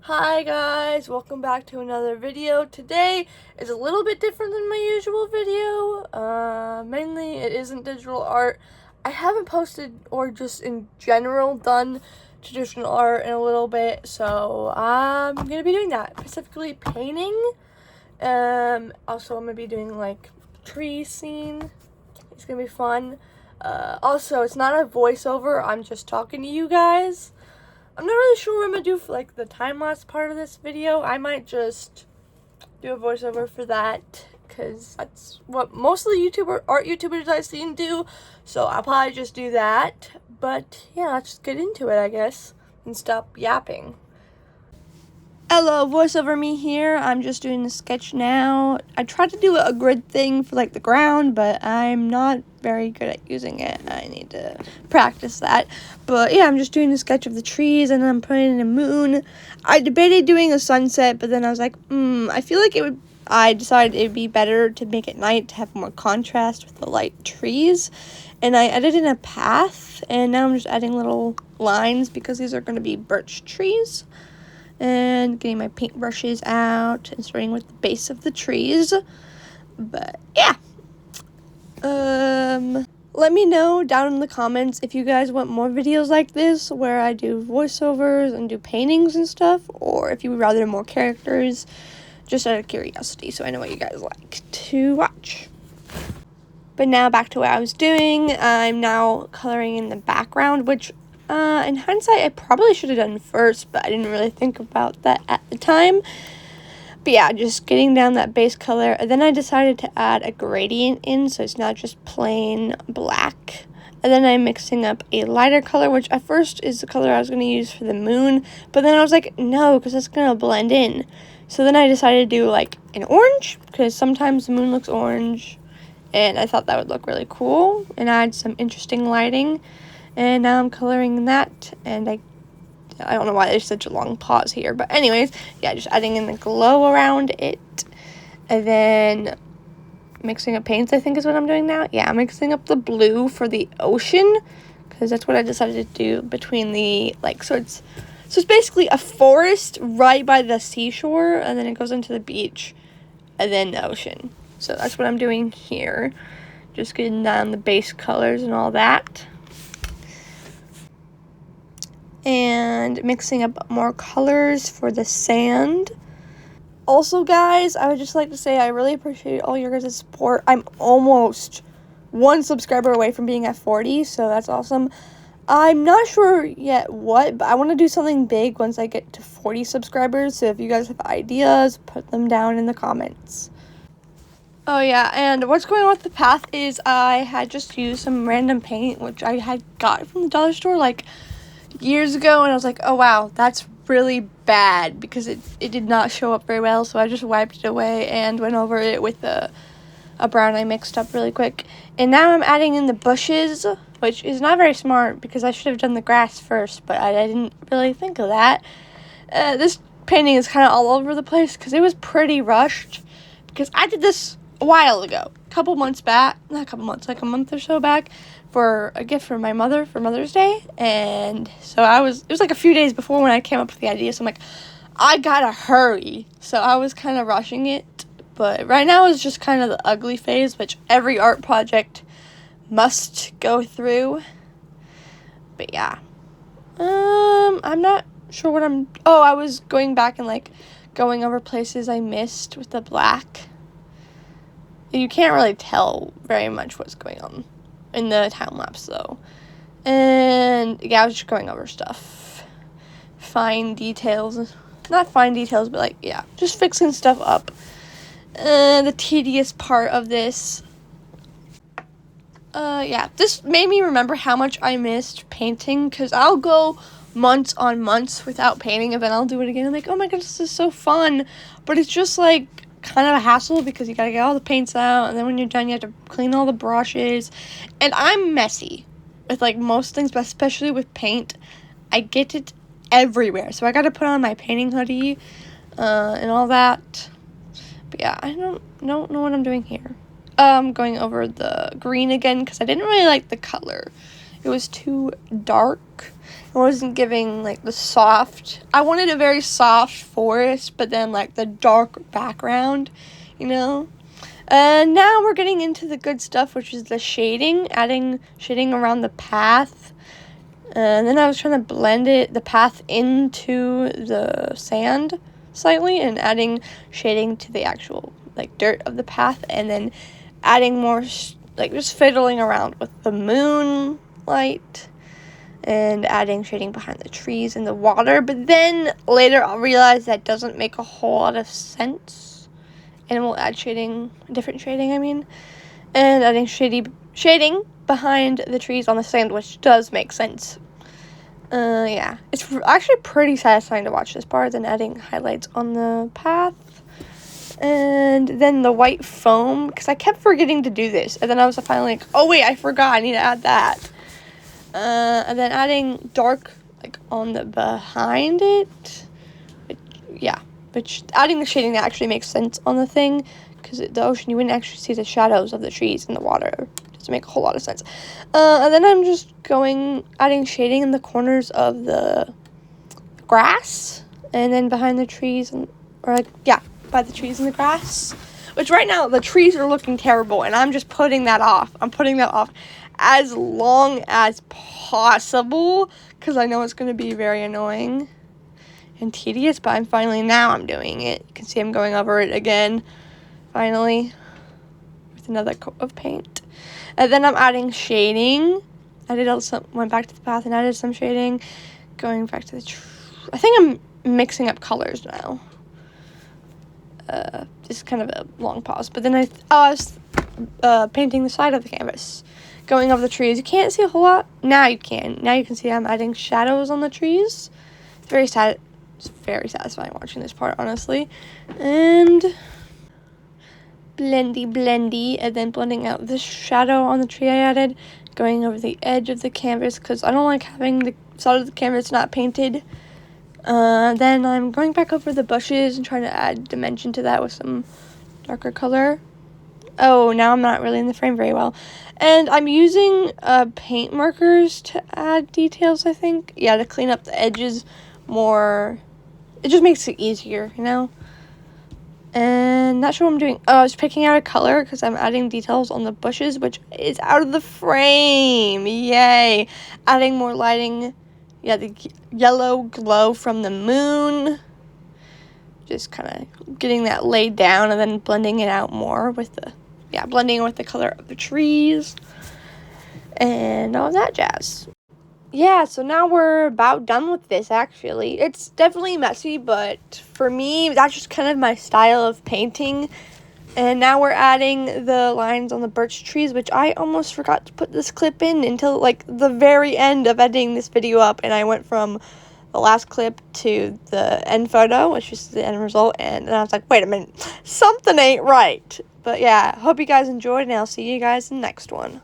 Hi guys, welcome back to another video. Today is a little bit different than my usual video. Mainly it isn't digital art. I haven't posted or just in general done traditional art in a little bit, so I'm gonna be doing that, specifically painting. Also I'm gonna be doing like tree scene. It's gonna be fun. Also, it's not a voiceover, I'm just talking to you guys. I'm not really sure what I'm gonna do for like the time-lapse part of this video. I might just do a voiceover for that because that's what most of the art YouTubers I've seen do. So I'll probably just do that. But yeah, let's just get into it, I guess, and stop yapping. Hello, voiceover me here. I'm just doing a sketch now. I tried to do a grid thing for like the ground, but I'm not very good at using it. I need to practice that. But yeah, I'm just doing a sketch of the trees and then I'm putting in a moon. I debated doing a sunset, but then I was like, I feel like I decided it'd be better to make it night to have more contrast with the light trees. And I added in a path, and now I'm just adding little lines because these are going to be birch trees. And getting my paintbrushes out and starting with the base of the trees. But yeah. Let me know down in the comments if you guys want more videos like this where I do voiceovers and do paintings and stuff, or if you would rather more characters, just out of curiosity, so I know what you guys like to watch. But now back to what I was doing. I'm now coloring in the background, which in hindsight, I probably should have done first, but I didn't really think about that at the time. But yeah, just getting down that base color. And then I decided to add a gradient in, so it's not just plain black. And then I'm mixing up a lighter color, which at first is the color I was going to use for the moon. But then I was like, no, because it's going to blend in. So then I decided to do like an orange, because sometimes the moon looks orange. And I thought that would look really cool and add some interesting lighting. And now I'm coloring that, and I don't know why there's such a long pause here, but anyways, yeah, just adding in the glow around it, and then mixing up paints, I think is what I'm doing now. Yeah, I'm mixing up the blue for the ocean, because that's what I decided to do between the, so it's basically a forest right by the seashore, and then it goes into the beach, and then the ocean. So that's what I'm doing here, just getting down the base colors and all that. And mixing up more colors for the sand. Also, guys, I would just like to say I really appreciate all your guys' support. I'm almost 1 subscriber away from being at 40, so that's awesome. I'm not sure yet what, but I want to do something big once I get to 40 subscribers, so if you guys have ideas, put them down in the comments. Oh yeah, and what's going on with the path is I had just used some random paint, which I had got from the dollar store, years ago, and I was like, oh wow, that's really bad, because it did not show up very well, so I just wiped it away and went over it with a brown I mixed up really quick. And now I'm adding in the bushes, which is not very smart because I should have done the grass first, but I didn't really think of that. This painting is kind of all over the place because it was pretty rushed, because I did this a while ago, like a month or so back, for a gift from my mother for Mother's Day. And so it was like a few days before when I came up with the idea, so I'm like, I gotta hurry. So I was kind of rushing it, but right now is just kind of the ugly phase, which every art project must go through. But yeah, I'm not sure what I was going back and going over places I missed with the black. You can't really tell very much what's going on in the time lapse though. And yeah, I was just going over stuff. Fine details. Not fine details, but just fixing stuff up. The tedious part of this. This made me remember how much I missed painting, because I'll go months on months without painting, and then I'll do it again. I'm like, oh my god, this is so fun. But it's just kind of a hassle, because you gotta get all the paints out, and then when you're done you have to clean all the brushes, and I'm messy with most things, but especially with paint. I get it everywhere, so I gotta put on my painting hoodie and all that. But yeah, I don't know what I'm doing here. I'm going over the green again because I didn't really like the color It was too dark. It wasn't giving, like, the soft. I wanted a very soft forest, but then, like, the dark background, you know? And now we're getting into the good stuff, which is the shading, adding shading around the path. And then I was trying to blend the path into the sand slightly and adding shading to the actual, like, dirt of the path. And then adding more, like, just fiddling around with the moonlight and adding shading behind the trees and the water. But then later I'll realize that doesn't make a whole lot of sense. And we'll add different shading, and adding shading behind the trees on the sand, which does make sense. Yeah, it's actually pretty satisfying to watch this part than adding highlights on the path. And then the white foam, because I kept forgetting to do this, and then I was finally like, oh wait, I forgot, I need to add that. And then adding dark, like, on the behind it, which adding the shading that actually makes sense on the thing, because the ocean, you wouldn't actually see the shadows of the trees in the water. It doesn't make a whole lot of sense. And then I'm just adding shading in the corners of the grass, and then behind the trees, by the trees and the grass. Which right now, the trees are looking terrible, and I'm just putting that off. I'm putting that off as long as possible, because I know it's going to be very annoying and tedious, but I'm doing it. You can see I'm going over it again, finally, with another coat of paint. And then I'm adding shading. Went back to the path and added some shading, going back to the I think I'm mixing up colors now. Just kind of a long pause, but then I was painting the side of the canvas, going over the trees. You can't see a whole lot. Now you can see I'm adding shadows on the trees. It's very sad. It's very satisfying watching this part, honestly. And blendy, and then blending out the shadow on the tree I added, going over the edge of the canvas, because I don't like having the side of the canvas not painted. Then I'm going back over the bushes and trying to add dimension to that with some darker color. Oh, now I'm not really in the frame very well. And I'm using paint markers to add details, I think. Yeah, to clean up the edges more. It just makes it easier, you know? And not sure what I'm doing. Oh, I was picking out a color because I'm adding details on the bushes, which is out of the frame. Yay. Adding more lighting. Yeah, the yellow glow from the moon. Just kind of getting that laid down and then blending it out more with blending with the color of the trees. And all that jazz. Yeah, so now we're about done with this, actually. It's definitely messy, but for me, that's just kind of my style of painting. And now we're adding the lines on the birch trees, which I almost forgot to put this clip in until, like, the very end of editing this video up. And I went from the last clip to the end photo, which is the end result. And then I was like, wait a minute, something ain't right. But yeah, hope you guys enjoyed, and I'll see you guys in the next one.